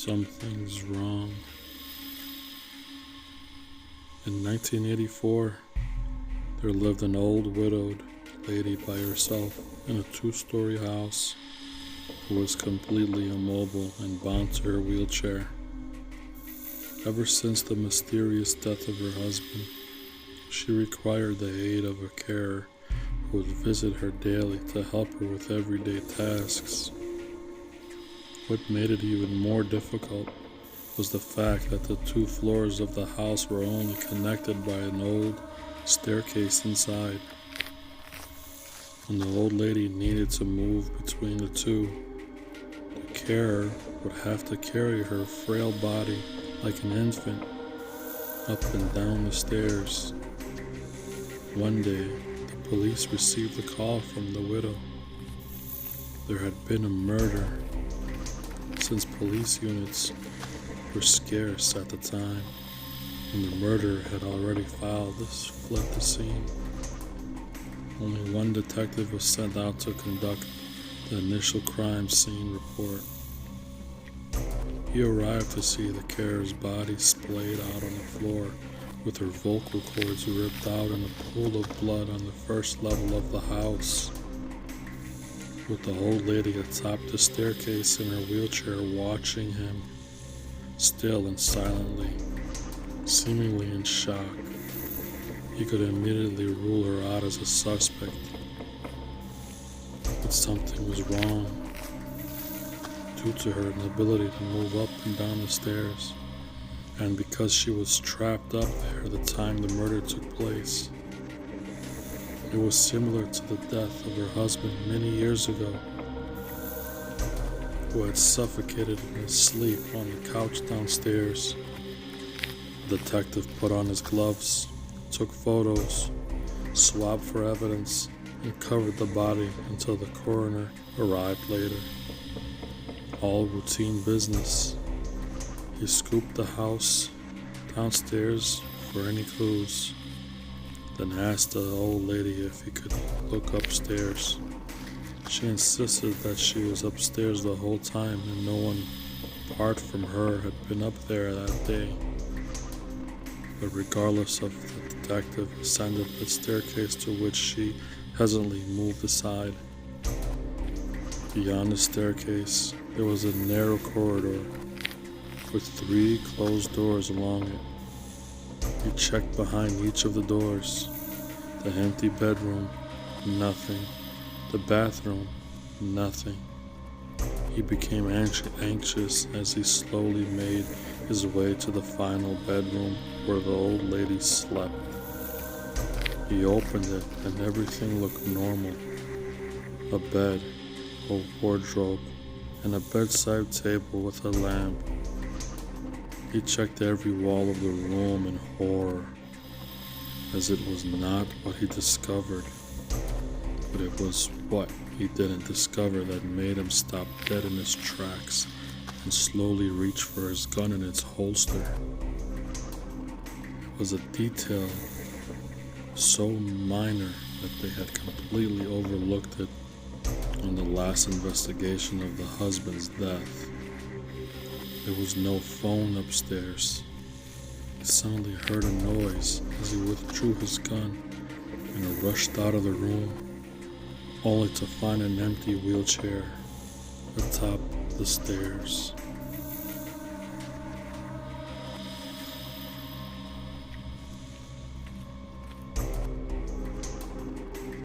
Something's wrong. In 1984, there lived an old widowed lady by herself in a two-story house who was completely immobile and bound to her wheelchair. Ever since the mysterious death of her husband, she required the aid of a carer who would visit her daily to help her with everyday tasks. What made it even more difficult was the fact that the two floors of the house were only connected by an old staircase inside. When the old lady needed to move between the two, the carer would have to carry her frail body like an infant up and down the stairs. One day, the police received a call from the widow. There had been a murder. Since police units were scarce at the time, and the murderer had already fled the scene, only one detective was sent out to conduct the initial crime scene report. He arrived to see the carer's body splayed out on the floor with her vocal cords ripped out and a pool of blood on the first level of the house. With the old lady atop the staircase in her wheelchair watching him, still and silently, seemingly in shock, he could immediately rule her out as a suspect. But something was wrong. Due to her inability to move up and down the stairs, and because she was trapped up there the time the murder took place. It was similar to the death of her husband many years ago, who had suffocated in his sleep on the couch downstairs. The detective put on his gloves, took photos, swabbed for evidence, and covered the body until the coroner arrived later. All routine business. He scooped the house downstairs for any clues, then asked the old lady if he could look upstairs. She insisted that she was upstairs the whole time and no one apart from her had been up there that day. But regardless of the detective ascended the staircase, to which she hesitantly moved aside. Beyond the staircase, there was a narrow corridor with 3 closed doors along it. He checked behind each of the doors. The empty bedroom, nothing. The bathroom, nothing. He became anxious as he slowly made his way to the final bedroom where the old lady slept. He opened it and everything looked normal. A bed, a wardrobe, and a bedside table with a lamp. He checked every wall of the room in horror, as it was not what he discovered, but it was what he didn't discover that made him stop dead in his tracks and slowly reach for his gun in its holster. It was a detail so minor that they had completely overlooked it on the last investigation of the husband's death. There was no phone upstairs. He suddenly heard a noise as he withdrew his gun and rushed out of the room, only to find an empty wheelchair atop the stairs.